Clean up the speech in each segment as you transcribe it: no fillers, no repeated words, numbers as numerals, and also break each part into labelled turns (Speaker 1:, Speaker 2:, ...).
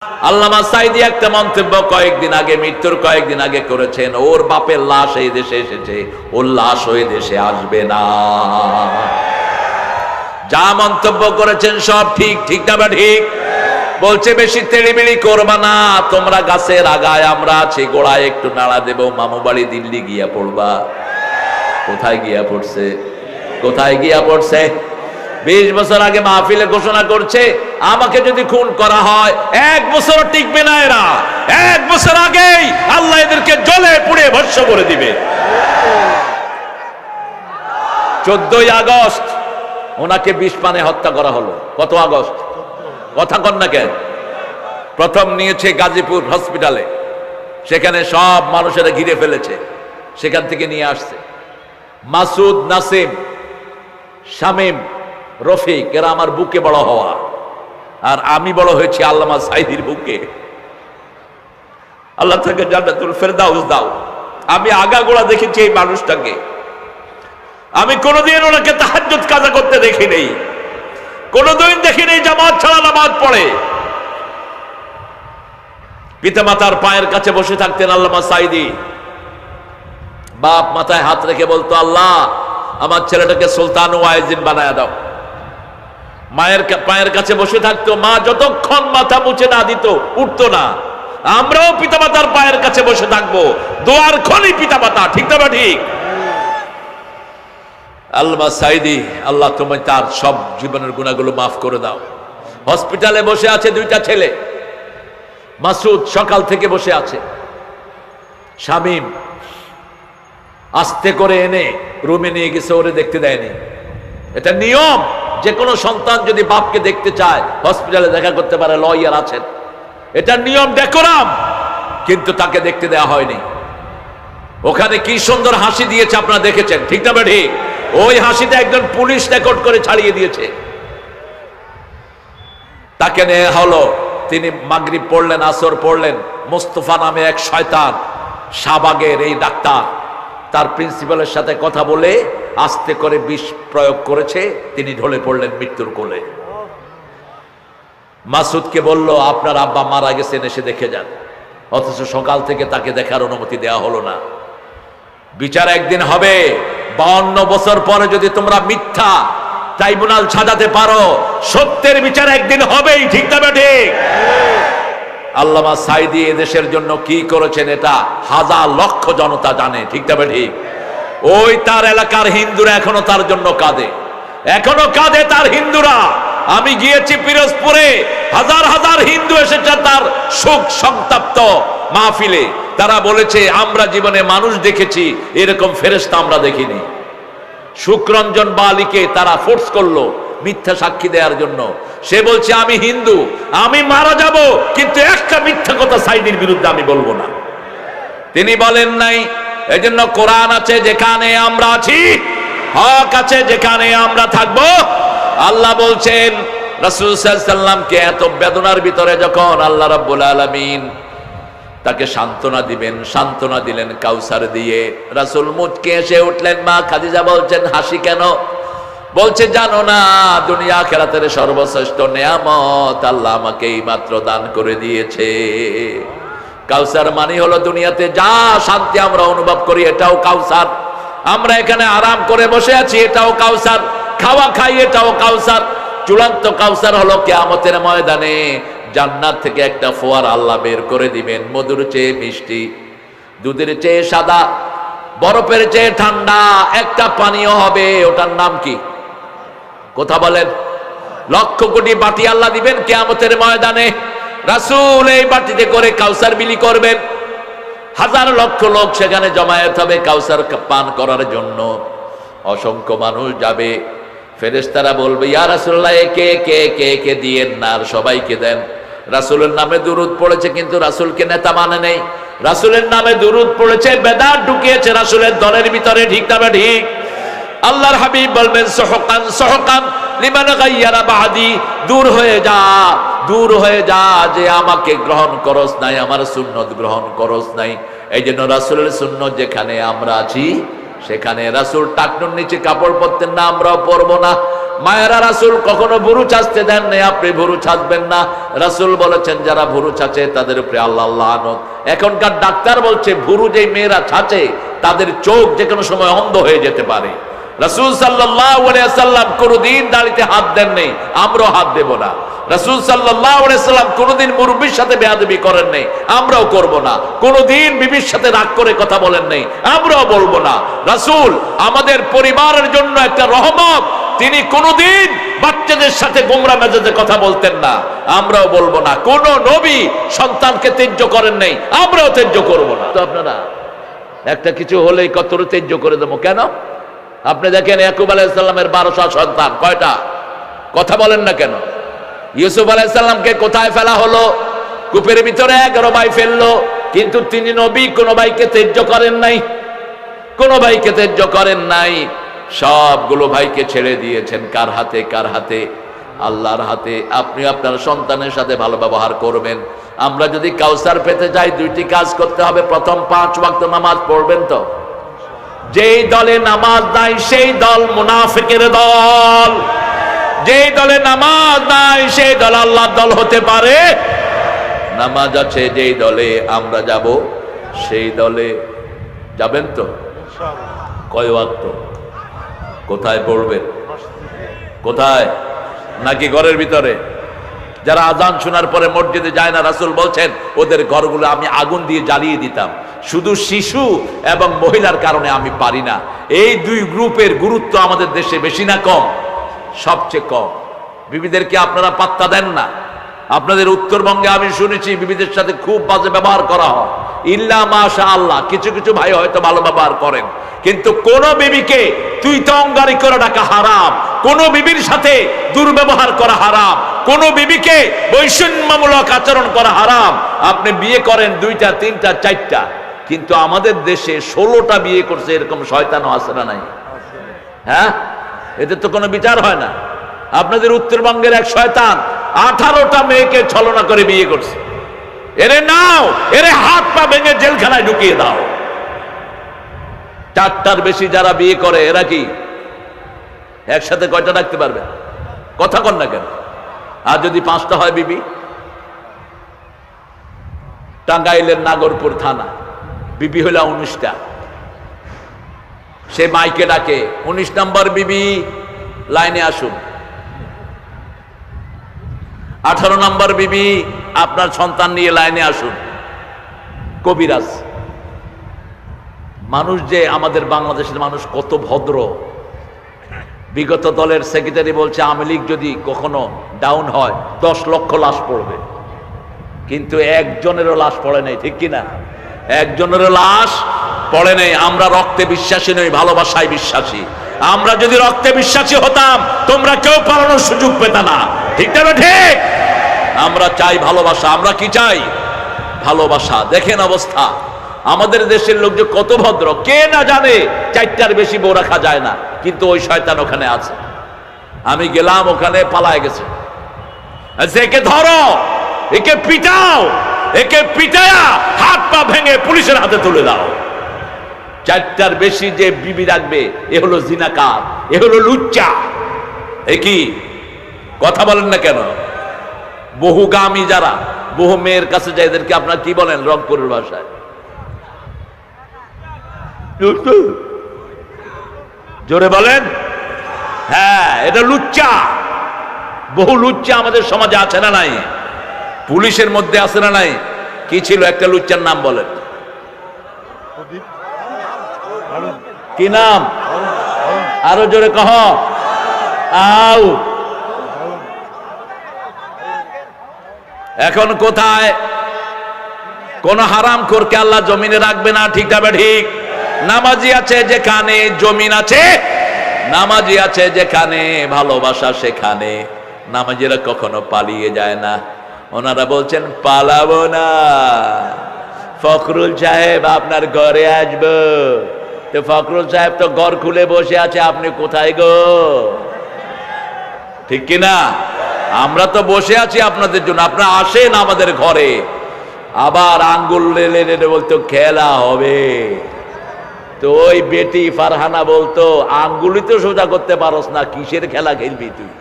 Speaker 1: আল্লামা সাঈদী একটা মন্তব্য কয়েকদিন আগে, মৃত্যুর কয়েকদিন আগে করেছেন, ওর বাপের লাশ এই দেশে এসেছে, ওর লাশ ওই দেশে আসবে না। যা মন্তব্য করেছেন সব ঠিক, ঠিক না বা ঠিক? বলছে বেশি তেড়িবেড়ি করবা না, তোমরা গাছের আগায়, আমরা আছি গোড়ায়, একটু নাড়া দেব, মামু বাড়ি দিল্লি গিয়া পড়বা। কোথায় গিয়া পড়ছে? কোথায় গিয়া পড়ছে? 20 বছর আগে মাহফিলে ঘোষণা করছে, আমাকে যদি খুন করা হয় 1 বছর টিকবে না এরা, 1 বছর আগেই আল্লাহ এদেরকে জ্বলে পুড়ে ভস্ম করে দিবে। 14ই আগস্ট ওনাকে বিষ পানে হত্যা করা হলো। কত আগস্ট? কথা কন না কেন? প্রথম নিয়েছে গাজীপুর হসপিটালে, সেখানে সব মানুষেরা ঘিরে ফেলেছে, সেখান থেকে নিয়ে আসছে মাসুদ, নাসিম, শামীম, রফিক, এরা আমার বুকে বড় হওয়া, আর আমি বড় হয়েছি আল্লামা সাঈদীর বুকে। আল্লাহ তাকে জান্নাতুল ফেরদাউস দাও। আমি আগাগোড়া দেখেছি এই মানুষটাকে, আমি কোনোদিন ওনাকে তাহাজ্জুদ কাজা করতে দেখি নেই, কোনোদিন দেখি নেই জামাত ছাড়া নামাজ পড়ে। পিতামাতার পায়ের কাছে বসে থাকতেন আল্লামা সাঈদী। বাপ মাথায় হাত রেখে বলতো, আল্লাহ আমার ছেলেটাকে সুলতান ওয়াইজিন বানায় দাও। মায়ের পায়ের কাছে বসে থাকতো, মা যতক্ষণ মাথা মুছে না দিত উঠতো না। আমরাও পিতামাতার পায়ের কাছে বসে থাকবো, দোয়ার খনি পিতামাতা, ঠিক না ঠিক? আল্লামা সাঈদী, আল্লাহ তুমি তার সব জীবনের গুনাহগুলো মাফ করে দাও। হসপিটালে বসে আছে 2টা ছেলে, মাসুদ সকাল থেকে বসে আছে, শামীম আস্তে করে এনে রুমে নিয়ে গেছে, ওরে দেখতে দেয়নি। এটা নিয়ম, যে কোনো সন্তান যদি বাপকে দেখতে চায় হসপিটালে দেখা করতে পারে, লয়ার আছেন, এটা নিয়ম, ডেকোরাম, কিন্তু তাকে দেখতে দেওয়া হয়নি। ওখানে কি সুন্দর হাসি দিয়েছে আপনারা দেখেছেন, ঠিক না ঠিক? ওই হাসিটা একজন পুলিশ রেকর্ড করে ছাড়িয়ে দিয়েছে। তাকে নিয়ে হলো, তিনি মাগরিব পড়লেন, আসর পড়লেন, মোস্তফা নামে এক শয়তান, শাহবাগের এই ডাক্তার, তার প্রিন্সিপালের সাথে কথা বলে আস্তে করে বিষ প্রয়োগ করেছে, তিনি ঢলে পড়লেন মৃত্যুর কোলে। মাসুদকে বলল, আপনার আব্বা মারা গেছেন, এসে দেখে যান। অথচ সকাল থেকে তাকে দেখার অনুমতি দেওয়া হলো না। বিচার একদিন হবে। 52 বছর পরে যদি তোমরা মিথ্যা ট্রাইব্যুনাল সাজাতে পারো, সত্যের বিচার একদিন হবেই, ঠিক না ঠিক? আল্লামা সাঈদী এদেশের জন্য কি করেছেন এটা হাজার লক্ষ জনতা জানে, ঠিক না ঠিক? ওই তার এলাকার হিন্দুরা এখনো তার জন্য কাঁদে, এখনো কাঁদে তার হিন্দুরা। আমি গিয়েছি পিরোজপুরে, হাজার হাজার হিন্দু এসেছে তার শোক সন্তপ্ত মাহফিলে। তারা বলেছে, আমরা জীবনে মানুষ দেখেছি, এরকম ফেরেশতা আমরা দেখিনি। সুকরঞ্জন বালিকে তারা ফোর্স করলো মিথ্যা সাক্ষী দেওয়ার জন্য। সে বলছে, আমি হিন্দু, আমি মারা যাব, কিন্তু একটা মিথ্যা কথা সাঈদীর বিরুদ্ধে আমি বলবো না। তিনি বলেন নাই। এজন্য কোরআন আছে যেখানে আমরা আছি, হক আছে যেখানে আমরা থাকবো। আল্লাহ বলছেন রাসূল সাল্লাল্লাহু আলাইহি সাল্লামকে এত বেদনার ভিতরে যখন আল্লাহ রাব্বুল আলামিন তাকে সান্ত্বনা দিবেন, সান্ত্বনা দিলেন কাউসার দিয়ে। রাসূল মুচকে এসে উঠলেন। মা খাদিজা বলছেন, হাসি কেন? বলছে, জানো না দুনিয়া আখিরাতের সর্বশ্রেষ্ঠ নেয়ামত আল্লাহ আমাকে এই মাত্র দান করে দিয়েছে। কাউসার মানে হলো দুনিয়াতে যা শান্তি আমরা অনুভব করি এটাও কাউসার। আমরা এখানে আরাম করে বসে আছি, এটাও কাউসার। খাওয়া খাই, এটাও কাউসার। চূড়ান্ত কাউসার হলো কিয়ামতের ময়দানে জান্নাত থেকে একটা ফোয়ারা আল্লাহ বের করে দিবেন, মধুর চেয়ে মিষ্টি, দুধের চেয়ে সাদা, বরফের চেয়ে ঠান্ডা একটা পানীয় হবে। ওটার নাম কি? কথা বলেন। লক্ষ কোটি বাটি আল্লাহ দিবেন কিয়ামতের ময়দানে। রাসূল এই বাটিতে করে কাউসার বিলি করবেন। হাজার লক্ষ লোক সেখানে জমায়েত হবে কাউসার পান করার জন্য। অসংখ্য মানুষ যাবে। ফেরেশতারা বলবে, ইয়া রাসূলুল্লাহ, একে কে কে কে দিয়েন না, আর সবাইকে দেন। রাসূলের নামে দুরূদ পড়েছে, কিন্তু রাসূলকে নেতা মানে নেই। রাসূলের নামে দুরূদ পড়েছে, বেদাত ঢুকিয়েছে রাসূলের দলের ভিতরে, ঠিক না ঠিক? আল্লাহর হাবিব বলবেন, সুহকান সুহকান লিমান গায়্যারা বাদি, দূর হয়ে যা, দূর হয়ে যা, যে আমাকে গ্রহণ করস নাই, আমার সুন্নত গ্রহণ করস নাই। এই জন্য রাসূলের সুন্নত যেখানে আমরা আছি সেখানে রাসূল টাকনুর নিচে কাপড় পরতেন না, আমরাও পরবো না। মায়েরা রাসূল কখনো ভুরু চাচতে দেন নাই, আপনি ভুরু চাচবেন না। রাসূল বলেছেন যারা ভুরু চাচে তাদের উপরে আল্লাহ লানত। এখনকার ডাক্তার বলছে ভুরু যে মেয়েরা চাচে তাদের চোখ যে কোনো সময় অন্ধ হয়ে যেতে পারে। রাসূল সাল্লাল্লাহু আলাইহি ওয়াসাল্লাম কোনদিন দাড়িতে হাত দেন নাই, আমরাও হাত দেব না। রাসূল সাল্লাল্লাহু আলাইহি ওয়াসাল্লাম কোনদিন মুরব্বির সাথে বেয়াদবি করেন নাই, আমরাও করব না। কোনদিন বিবির সাথে রাগ করে কথা বলেন নাই, আমরাও বলবো না। রাসূল আমাদের পরিবারের জন্য একটা রহমত, তিনি কোনদিন বাচ্চাদের সাথে গোমরা মেজাজে কথা বলতেন না, আমরাও বলবো না। কোন নবী সন্তানকে ত্যায্য করেন নাই, আমরাও ত্যায্য করব না। তো আপনারা একটা কিছু হলেই কত ত্যায্য করে দেবো কেন? আপনি দেখেন ইয়াকুব আলাইহিস সালামের 12টা সন্তান, কয়টা? কথা বলেন না কেন? ইউসুফ আলাইহিস সালামকে কোথায় ফেলা হলো? কূপের ভিতরে 11 ভাই ফেললো, কিন্তু তিনি নবী কোনো ভাইকে ত্যায্য করেন নাই, কোনো ভাইকে ত্যায্য করেন নাই। সবগুলো ভাইকে ছেড়ে দিয়েছেন কার হাতে? কার হাতে? আল্লাহর হাতে। আপনি আপনার সন্তানের সাথে ভালো ব্যবহার করবেন। আমরা যদি কাউসার পেতে যাই 2টি কাজ করতে হবে। প্রথম 5 ওয়াক্ত নামাজ পড়বেন তো? যেই দলে নামাজ নাই সেই দল মুনাফিকের দল। যেই দলে নামাজ নাই সেই দল আল্লাহর দল হতে পারে? নামাজ আছে যেই দলে আমরা যাব সেই দলে যাবেন তো? কয় ওয়াক্ত? কোথায় পড়বেন? কোথায়? নাকি ঘরের ভিতরে? যারা আজান শোনার পরে মসজিদে যায় না, রাসূল বলছেন ওদের ঘরগুলো আমি আগুন দিয়ে জ্বালিয়ে দিতাম। শুধু শিশু এবং মহিলার কারণে আমি পারি না। এই 2 গ্রুপের গুরুত্ব আমাদের দেশে বেশি না কম? সবচেয়ে কম। বিবিদেরকে আপনারা পাত্তা দেন না। আপনাদের উত্তরবঙ্গে আমি শুনেছি বিবিদের সাথে খুব বাজে ব্যবহার করা হয়। ইল্লা মাশাআল্লাহ, কিছু কিছু ভাই হয়তো ভালো ব্যবহার করেন, কিন্তু কোন বিবিকে তুই তঙ্গারি করে ডাকা হারাম, কোন বিবির সাথে দুর্ব্যবহার করা হারাম, কোন বিবিকে বৈষম্যমূলক আচরণ করা হারাম। আপনি বিয়ে করেন 2টা 3টা 4টা, কিন্তু আমাদের দেশে 16টা বিয়ে করছে এরকম শয়তানও আছে না নাই? হ্যাঁ, এদের তো কোনো বিচার হয় না। আপনাদের উত্তরবঙ্গের এক শয়তান 18টা মেয়েকে ছলনা করে বিয়ে করছে। এরে নাও, এরে হাত পা ভেঙে জেলখানায় ঢুকিয়ে দাও। 4টার বেশি যারা বিয়ে করে এরা কি একসাথে কয়টা রাখতে পারবে? কথা কন না কেন? আর যদি 5টা হয় বিবি? টাঙ্গাইলের নাগরপুর থানা বিবি হইলা 19টা। সে মাইকে ডাকে 19 নম্বর বিবি লাইনে আসুন, 18 নম্বর বিবি আপনার সন্তান নিয়ে লাইনে আসুন। কবিরাজ মানুষ যে আমাদের বাংলাদেশের মানুষ কত ভদ্র। বিগত দলের সেক্রেটারি বলছে আওয়ামী লীগ যদি কখনো ডাউন হয় 10 লক্ষ লাশ পড়বে, কিন্তু একজনেরও লাশ পড়ে নাই। ঠিক কিনা? একজনেরও লাশ পড়ে নেই। আমরা রক্তে বিশ্বাসী নই, ভালোবাসায় বিশ্বাসী। আমরা যদি রক্তে বিশ্বাসী হতাম তোমরা কেউ পালানোর সুযোগ পেত না। ঠিক না? ঠিক। আমরা চাই ভালোবাসা। আমরা কি চাই? ভালোবাসা। দেখেন অবস্থা, আমাদের দেশের লোক যে কত ভদ্র, কে না জানে 4টার বেশি বউ রাখা যায় না, কিন্তু ওই শয়তান ওখানে আছে। আমি গেলাম, ওখানে পালায় গেছে। একে ধরো, একে পিটাও, একে পিটায়া হাত পা ভেঙে পুলিশের হাতে তুলে দাও। 4টার বেশি যে বিবি রাখবে এ হলো জিনাকার, এ হলো লুচ্চা। এ কি কথা বলেন না কেন? বহুগামী যারা বহু মেয়ের কাছে যায় এদেরকে আপনার কি বলেন রংপুরের ভাষায়? জোরে বলেন। হ্যাঁ, এটা লুচ্চা। বহু লুচ্চা আমাদের সমাজে আছে না নাই? পুলিশের মধ্যে আছে না নাই? কি ছিল একটা লুচ্চার নাম বলেন? কি নাম? আরো জোরে কহ। আউ। এখন কোথায়? কোন হারাম খোরকে আল্লাহ জমিনে রাখবে না। ঠিক না? ঠিক। নামাজি আছে যেখানে জমিন আছে, নামাজি আছে যেখানে ভালোবাসা সেখানে। নামাজিরা কখনো পালিয়ে যায় না। ওনারা বলছেন পালাবো না, ফখরুল সাহেব আপনার ঘরে আসবো। তো ফখরুল সাহেব তো ঘর খুলে বসে আছে, আপনি কোথায় গো? ঠিক কিনা? আমরা তো বসে আছি আপনাদের জন্য, আপনারা আসেন আমাদের ঘরে। আবার আঙ্গুল লেলে বলতো খেলা হবে। তো ওই বেটি ফারহানা বলতো, আঙ্গুলি তো সোজা করতে পারস না, কিসের খেলা খেলবি তুই?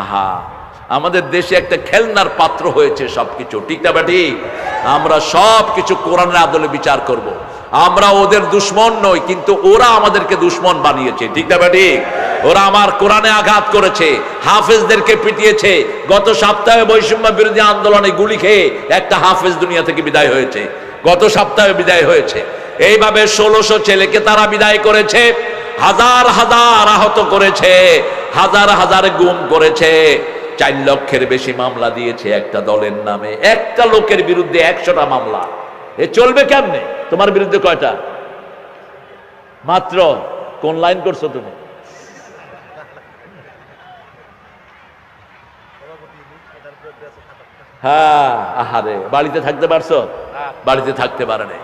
Speaker 1: আহা, আমাদের দেশে একটা খেলনার পাত্র হয়েছে সবকিছু, ঠিক না ঠিক? আমরা সবকিছু কোরআনের আদলে বিচার করব। আমরা ওদের দুশ্মন নই, কিন্তু ওরা আমাদেরকে দুশ্মন বানিয়েছে, ঠিক না ঠিক? ওরা আমার কোরআনে আঘাত করেছে, হাফেজদেরকে পিটিয়েছে। গত সপ্তাহে বৈষম্য বিরোধী আন্দোলনে গুলি খেয়ে একটা হাফেজ দুনিয়া থেকে বিদায় হয়েছে, গত সপ্তাহে বিদায় হয়েছে। এইভাবে 1600 ছেলেকে তারা বিদায় করেছে, হাজার হাজার আহত করেছে, হাজার হাজার গুম করেছে, 4 লক্ষের বেশি মামলা দিয়েছে একটা দলের নামে। একটা লোকের বিরুদ্ধে 100টা মামলা, এ চলবে কেমনে? তোমার বিরুদ্ধে কয়টা? মাত্র। কোন লাইন করছো তুমি? হ্যাঁ, আহারে, বাড়িতে থাকতে পারছো? বাড়িতে থাকতে পারেনি,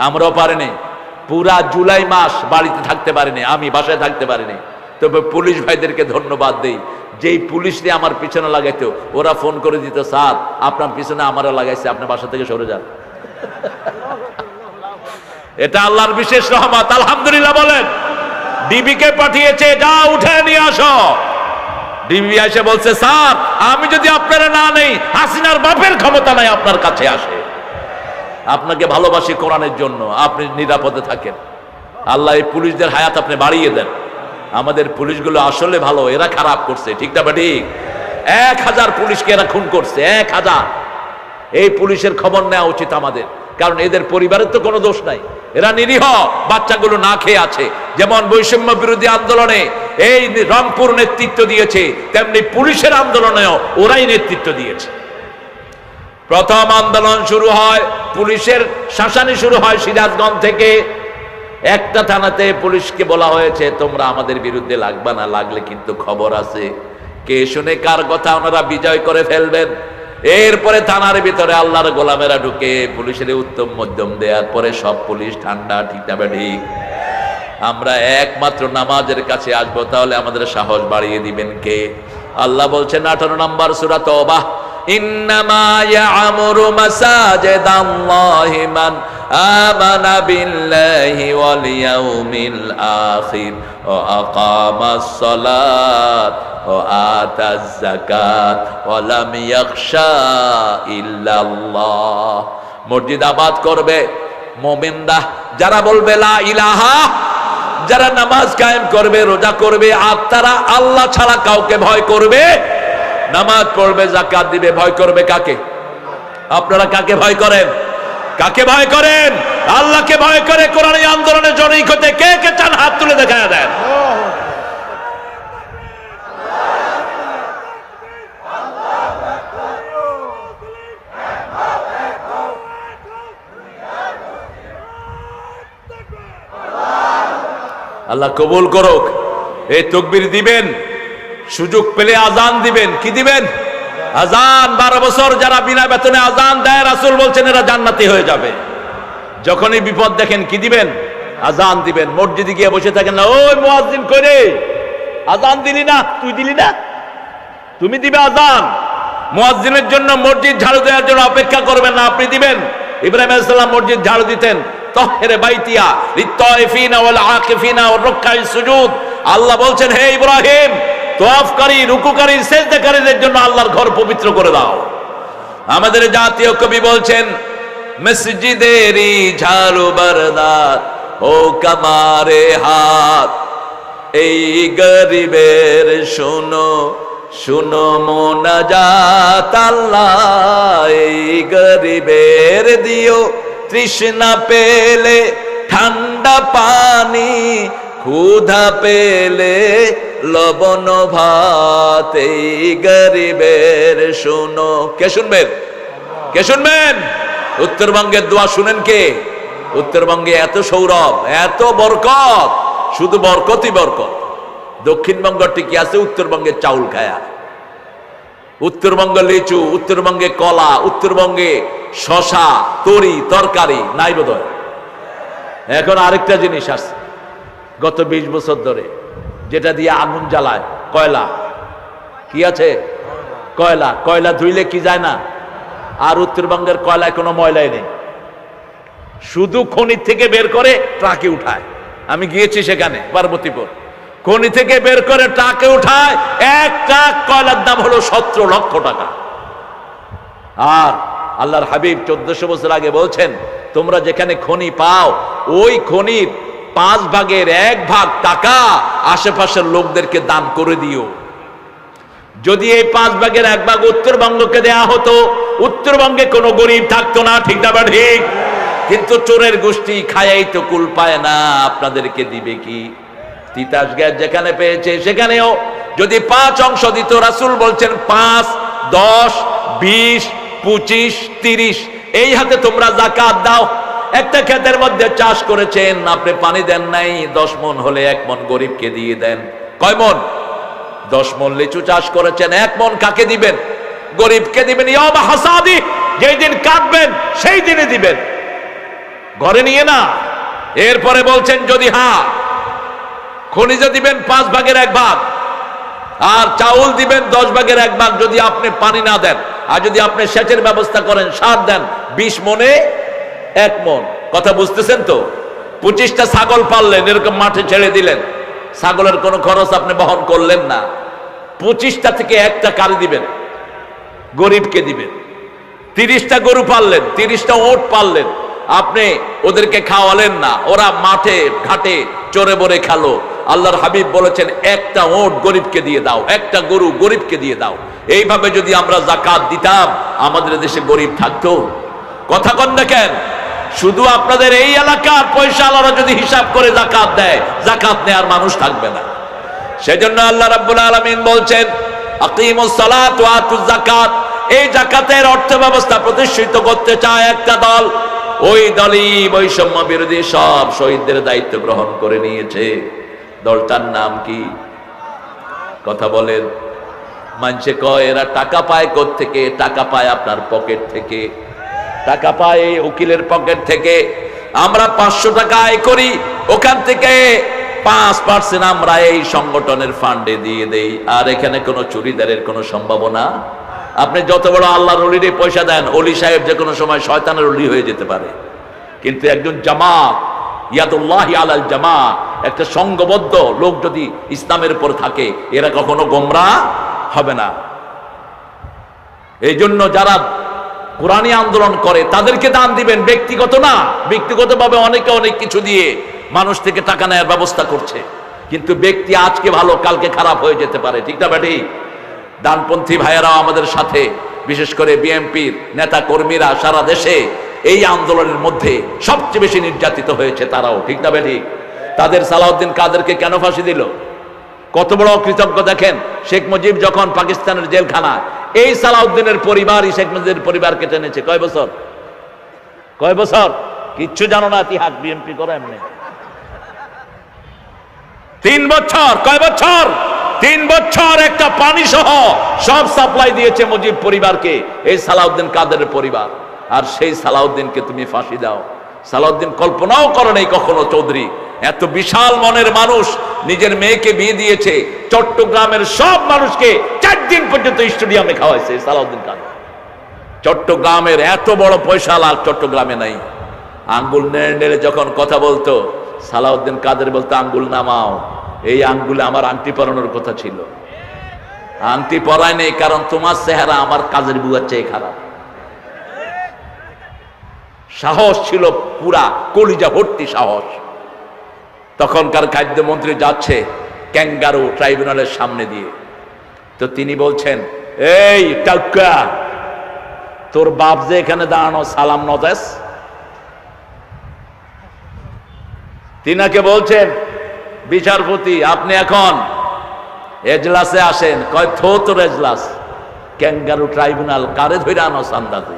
Speaker 1: আমরাও পারিনি। পুরা জুলাই মাস বাড়িতে থাকতে পারিনি, আমি বাসায় থাকতে পারিনি। তবে পুলিশ ভাইদেরকে ধন্যবাদ দেই, যেই পুলিশরে আমার পিছনে লাগাইতো, ওরা ফোন করে দিত, স্যার আপনার পিছনে আমারও লাগাইছে, আপনি বাসা থেকে সরে যান। এটা আল্লাহর বিশেষ রহমত, আলহামদুলিল্লাহ বলেন। ডিবিকে পাঠিয়েছে, যা উঠে নিয়ে আসো। ডিবি এসে বলছে, স্যার আমি যদি আপনারা না নেই, হাসিনার বাপের ক্ষমতা নাই আপনার কাছে আসে। আপনাকে ভালোবাসি কোরআনের জন্য, আপনি নিরাপদে থাকেন। আল্লাহ এই পুলিশদের হায়াত আপনি বাড়িয়ে দেন। আমাদের পুলিশগুলো আসলে ভালো, এরা খারাপ করছে, ঠিক না ঠিক? 1000 পুলিশকে এরা খুন করছে, 1000। এই পুলিশের খবর নেওয়া উচিত আমাদের, কারণ এদের পরিবারের তো কোনো দোষ নাই, এরা নিরীহ বাচ্চাগুলো না খেয়ে আছে। যেমন বৈষম্য বিরোধী আন্দোলনে এই রংপুর নেতৃত্ব দিয়েছে, তেমনি পুলিশের আন্দোলনেও ওরাই নেতৃত্ব দিয়েছে। প্রথম আন্দোলন শুরু হয়, পুলিশের শাসানি শুরু হয় সিরাজগঞ্জ থেকে। একটা থানাতে পুলিশকে বলা হয়েছে, তোমরা আমাদের বিরুদ্ধে লাগবা না, লাগলে কিন্তু খবর আছে। কে শুনে কার কথা ওনারা বিজয় করে ফেলবেন। এরপরে থানার ভিতরে আল্লাহর গোলামেরা ঢুকে পুলিশের উত্তম মধ্যম দেওয়ার পরে সব পুলিশ ঠান্ডা, ঠিক না ঠিক? আমরা একমাত্র নামাজের কাছে আসবো, তাহলে আমাদের সাহস বাড়িয়ে দিবেন কে? আল্লাহ বলছেন 18 নম্বর সূরা তওবাহ, ইন্নামা ইয়া'মুরু মাসাজিদাল্লাহি মান আমানা বিল্লাহি ওয়াল ইয়াউমিল আখির ওয়া আকামাস সালাত ওয়া আতাজ যাকাত ওয়া লাম ইয়াখশা ইল্লাল্লাহ। মসজিদ আবাদ করবে মুমিনরা, যারা বলবে লা ইলাহা, যারা নামাজ কায়েম করবে, রোজা করবে, আর তারা আল্লাহ ছাড়া কাউকে ভয় করবে, নামাজ পড়বে, যাকাত দিবে। ভয় করবে কাকে? আপনারা কাকে ভয় করেন? কাকে ভয় করেন? আল্লাহকে ভয় করে। কোরআনী আন্দোলনে জড়িত হতে কে কে চান হাত তুলে দেখায় দেন। আল্লাহ কবুল করুক। এই তাকবীর দিবেন, সুযোগ পেলে আজান দিবেন। কি দিবেন? আজান। 12 বছর যারা বিনা বেতনে আজান দেয়, রাসূল বলছেন এরা জান্নাতি হয়ে যাবে। যখনই বিপদ দেখেন কি দিবেন? আজান দিবেন। মসজিদে গিয়ে বসে থাকেন না, ওই মুয়াজ্জিন কইরে আজান দিলি না, তুই দিলি না, তুমি দিবে আজান। মুয়াজ্জিনের জন্য মসজিদ ঝাড়ু দেওয়ার জন্য অপেক্ষা করবেন না, আপনি দিবেন। ইব্রাহিম আলাইহিস সালাম মসজিদ ঝাড়ু দিতেন, তাহহির বাইতিয়া লিত-তাইফিনা ওয়াল আকিফিনা ওয়ার রুকআইস সুজুদ। আল্লাহ বলছেন, হে ইব্রাহিম, তওয়াফকারী, রুকুকারী, সিজদাকারীদের জন্য আল্লাহর ঘর পবিত্র করে দাও। আমাদের জাতীয় কবি বলছেন, মসজিদেরই ঝাড়ু বরদার ও কামারে হাত, এই গরিবের শোনো শোনো মোনাজাত আল্লাহ, এই গরিবের দিও তৃষ্ণা পেলে ঠান্ডা পানি, ক্ষুধা পেলে লবণ ভাত, এই গরিবের শুনো। কে শুনবেন? কে শুনবেন? উত্তরবঙ্গের দোয়া শুনেন কে? উত্তরবঙ্গে এত সৌরভ, এত বরকত, শুধু বরকতই বরকত। দক্ষিণবঙ্গ টিকে আছে উত্তরবঙ্গের চাউল খায়া। উত্তরবঙ্গে লিচু, উত্তরবঙ্গে কলা, উত্তরবঙ্গে শশা, তরি, তরকারি নাই বোধহয়। এখন আরেকটা জিনিস আসছে গত 20 বছর ধরে, যেটা দিয়ে আগুন জ্বালায়, কয়লা। কি আছে? কয়লা। কয়লা ধুইলে কি যায় না? আর উত্তরবঙ্গের কয়লায় কোনো ময়লাই নেই। শুধু খনি থেকে বের করে ট্রাকে উঠায়। আমি গিয়েছি সেখানে পার্বতীপুর, খনি থেকে বের করে ট্রাকে উঠায়, এক ট্রাক কয়লার দাম হলো 17 লক্ষ টাকা। আর আল্লাহর হাবিব 1400 বছর আগে বলছেন, তোমরা যেখানে খনি পাও ওই খনির 5 ভাগের 1 ভাগ টাকা আশেপাশের লোকদেরকে দান করে দিও। যদি এই 5 ভাগের 1 ভাগ উত্তরবঙ্গকে দেয়া হতো, উত্তরবঙ্গে কোনো গরিব থাকতো না, ঠিক না? ঠিক। কিন্তু চোরের গোষ্ঠী খায়াই তো কুল পায় না, আপনাদেরকে দিবে কি? তিতাস গ্যাস যেখানে পেয়েছে সেখানেও যদি 5 অংশ দিত, রাসূল বলছেন 5, 10, 20, 25, 30 এই হাতে তোমরা যাকাত দাও। একটা ক্ষেতের মধ্যে চাষ করেছেন, আপনি পানি দেন নাই, 10 মণ হলে 1 মণ গরিবকে দিয়ে দেন। কয় মণ? 10 মণ লিচু চাষ করেছেন, 1 মণ কাকে দিবেন? গরিবকে দিবেন। ইয়াউমা হাসাদি, যেই দিন কাটবেন সেই দিনে দিবেন, ঘরে নিয়ে না। এরপরে বলছেন যদি খনিজ দিবেন 5 ভাগের 1 ভাগ, আর চাউল দিবেন 10 ভাগের 1 ভাগ যদি আপনি পানি না দেন। আর যদি আপনি সেচের ব্যবস্থা করেন, সার দেন, 20 মণে 1 মণ। কথা বুঝতেছেন তো? 25টা ছাগল পাললেন, এরকম মাঠে ছেড়ে দিলেন, ছাগলের কোনো খরচ আপনি বহন করলেন না। 25টা থেকে 1টা কারে দিবেন? গরিবকে দিবেন। 30টা গরু পাললেন, 30টা ওট পাললেন, আপনি ওদেরকে খাওয়ালেন না, ওরা মাঠে ঘাটে চরে বরে খেলো। আল্লাহর হাবিব বলেছেন 1টা ওট গরিবকে দিয়ে দাও, 1টা গরু গরিবকে দিয়ে দাও। এইভাবে যদি আমরা যাকাত দিতাম, আমাদের দেশে গরিব থাকতো? কথা কন দেখেন, শুধু আপনাদের এই এলাকার পয়সাওয়ালারা যদি হিসাব করে যাকাত দেয়, যাকাত নেয়ার মানুষ থাকবে না। সেজন্য আল্লাহ রাব্বুল আলামিন বলছেন আকিমুস সালাত ওয়া আতুজ যাকাত। এই যাকাতের অর্থ ব্যবস্থা প্রতিষ্ঠিত করতে চায় একটা দল, ওই দলই বৈষম্য বিরোধী সব শহীদদের দায়িত্ব গ্রহণ করে নিয়েছে। দলটার নাম কি? কথা বলেন। মানুষে কয় এরা টাকা পায় কোত্থেকে? টাকা পায় আপনার পকেট থেকে, টাকা পায় এই উকিলের পকেট থেকে। আমরা 500 টাকা আয় করি, ওখান থেকে 5% আমরা এই সংগঠনের ফান্ডে দিয়ে দেই। আর এখানে কোনো চুরিদারের কোনো সম্ভাবনা। আপনি যত বড় আল্লাহর ওলিরে পয়সা দেন, ওলি সাহেব যে কোনো সময় শয়তানের ওলি হয়ে যেতে পারে। কিন্তু একজন জামাত, ইয়াদুল্লাহি আলাল জামাত, একটা সংঘবদ্ধ লোক যদি ইসলামের উপর থাকে, এরা কখনো গোমরাহ হবে না। এই জন্য যারা কোরআনী আন্দোলন করে তাদেরকে দান দিবেন, ব্যক্তিগত না। ব্যক্তিগতভাবে অনেকে অনেক কিছু দিয়ে মানুষ থেকে টাকা নেওয়ার ব্যবস্থা করছে, কিন্তু ব্যক্তি আজকে ভালো কালকে খারাপ হয়ে যেতে পারে, ঠিক না বেটি? ডানপন্থী ভাইয়েরাও আমাদের সাথে, বিশেষ করে বিএনপির নেতা কর্মীরা সারা দেশে এই আন্দোলনের মধ্যে সবচেয়ে বেশি নির্যাতিত হয়েছে তারাও, ঠিক না বেটি? তাদের সালাউদ্দিন কাদেরকে কেন ফাঁসি দিল? কত বড় অকৃতজ্ঞ দেখেন। শেখ মুজিব যখন পাকিস্তানের জেলখানা, এই সালাউদ্দিনের পরিবারই শেখ মুজিবের পরিবারকে টেনেছে। কয় বছর? কয় বছর? কিচ্ছু জানো না ইতিহাস, বিএনপি করে এমনি 3 বছর। কয় বছর? 3 বছর একটা পানি সহ সব সাপ্লাই দিয়েছে মুজিব পরিবারকে এই সালাউদ্দিন কাদেরের পরিবার। আর সেই সালাউদ্দিনকে তুমি ফাঁসি দাও। সালাউদ্দিন কল্পনাও করে নাই কখনো চৌধুরী এত বিশাল মনের মানুষ, নিজের মেয়েকে বিয়ে দিয়েছে, চট্টগ্রামের সব মানুষকে 4 দিন পর্যন্ত স্টেডিয়ামে খাওয়াইছে সালাউদ্দিন কাদের। চট্টগ্রামের এত বড় পয়সা লাল চট্টগ্রামে নাই। আঙ্গুল নেড়ে নেড়ে যখন কথা বলতো, সালাউদ্দিন কাদের বলতো আঙ্গুল নামাও, এই আঙ্গুলে আমার আংটি পরানোর কথা ছিল। আংটি পরায় নেই, কারণ তোমার চেহারা আমার কাজের বুয়ার চেয়ে খারাপ। সাহস ছিল পুরা, কলিজা ভর্তি সাহস। তখনকার খাদ্যমন্ত্রী যাচ্ছে ক্যাঙ্গারু ট্রাইব্যুনালের সামনে দিয়ে, তো তিনি বলছেন এই টাক্কা, তোর বাপ যে এখানে দাঁড়ানো সালাম নজেস। তিনাকে বলছেন বিচারপতি আপনি এখন এজলাসে আসেন। কয় থো তোর এজলাস, ক্যাঙ্গারু ট্রাইব্যুনাল কারে ধরে আনো সান্দাতে?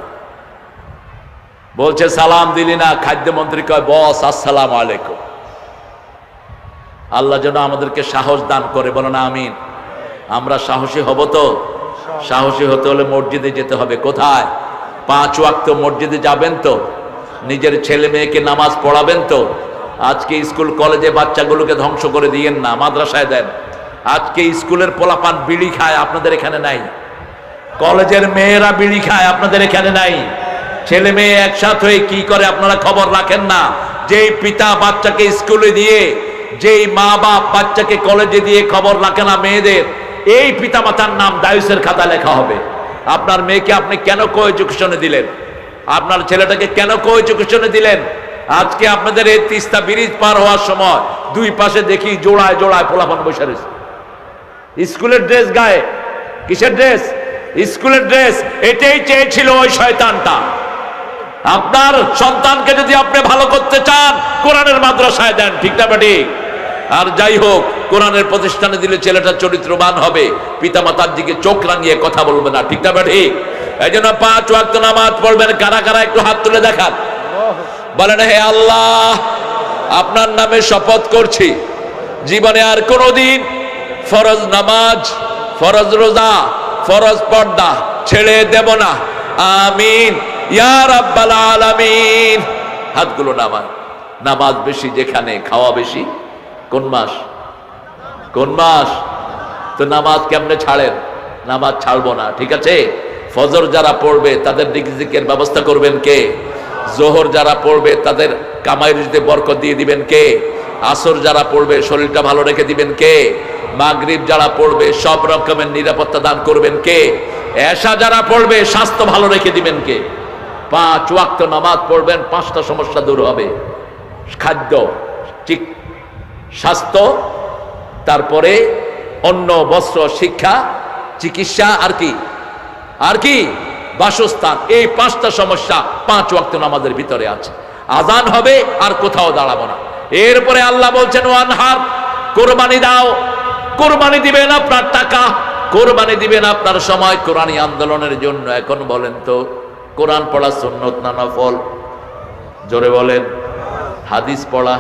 Speaker 1: বলছে সালাম দিলি না। খাদ্যমন্ত্রী কয় বস আসসালামু আলাইকুম। আল্লাহ যেন আমাদেরকে সাহস দান করে, বলো না আমিন। আমরা সাহসী হব তো? সাহসী হতে হলে মসজিদে যেতে হবে। কোথায়? 5 ওয়াক্ত মসজিদে যাবেন তো? নিজের ছেলে মেয়েকে নামাজ পড়াবেন তো? আজকে স্কুল কলেজে বাচ্চাগুলোকে ধ্বংস করে দিয়েন না, মাদ্রাসায় দেন। আজকে স্কুলের পোলাপান বিড়ি খায়, আপনাদের এখানে নাই। কলেজের মেয়েরা বিড়ি খায়, আপনাদের এখানে নাই। ছেলে মেয়ে একসাথে হয়ে কি করে আপনারা খবর রাখেন না? যেই পিতা বাচ্চাকে স্কুলে দিয়ে, যেই মা বাপ বাচ্চাকে কলেজে দিয়ে খবর রাখে না মেয়েদের, এই পিতা মাতার নাম দায়ুসের খাতা লেখা হবে। আপনার মেয়েকে আপনি কেন কো এডুকেশনে দিলেন? আপনার ছেলেটাকে কেন কো এডুকেশনে দিলেন? আজকে আপনাদের এই তিস্তা ব্রিজ পার হওয়ার সময় দুই পাশে দেখি জোড়ায় জোড়ায় পোলাপান বসে রয়েছে, স্কুলের ড্রেস গায়ে। কিসের ড্রেস? স্কুলের ড্রেস। এটাই চেয়েছিল ওই শয়তানটা। আপনার সন্তানকে যদি আপনি ভালো করতে চান, কোরআনের মাদ্রাসায় দেন, ঠিক না বেটি? আর যাই হোক, কোরআনের প্রতিষ্ঠানে দিলে ছেলেটা চরিত্রবান হবে, পিতামাতার দিকে চোখ রাঙিয়ে কথা বলবে না, ঠিক না বেটি? এই জন্য 5 ওয়াক্ত নামাজ পড়বেন। কারা কারা একটু হাত তুলে দেখান, বলেন হে আল্লাহ, আপনার নামে শপথ করছি, জীবনে আর কোনোদিন ফরজ নামাজ, ফরজ রোজা, ফরজ পর্দা ছেড়ে দেব না। আমিন ইয়া রাব্বাল আলামিন। হাতগুলো নামান। নামাজ বেশি যেখানে, খাওয়া বেশি। কোন মাস? কোন মাস? তো নামাজ কেমনে ছাড়েন? নামাজ ছাড়বো না, ঠিক আছে? ফজর যারা পড়বে তাদের রিজিকের ব্যবস্থা করবেন কে? জোহর যারা পড়বে তাদের কামাই রুজিতে বরকত দিয়ে দিবেন কে? আসর যারা পড়বে শরীরটা ভালো রেখে দিবেন কে? মাগরিব যারা পড়বে সব রকমের নিরাপত্তা দান করবেন কে? এশা যারা পড়বে স্বাস্থ্য ভালো রেখে দিবেন কে? 5 ওয়াক্ত নামাজ পড়বেন, 5টা সমস্যা দূর হবে। খাদ্য ঠিক, স্বাস্থ্য, তারপরে অন্ন, বস্ত্র, শিক্ষা, চিকিৎসা, আর কি? আর কি? বাসস্থান। এই 5টা সমস্যা 5 ওয়াক্ত নামাজের ভিতরে আছে। আজান হবে আর কোথাও দাঁড়াবো না। এরপরে আল্লাহ বলছেন ওয়ানহার, কোরবানি দাও। কোরবানি দিবেন আপনার টাকা, কোরবানি দিবেন আপনার সময় কোরআনী আন্দোলনের জন্য। এখন বলেন তো, কোরআন পড়া সুন্নত না নফল? জোরে বলেন। হাদিস পড়া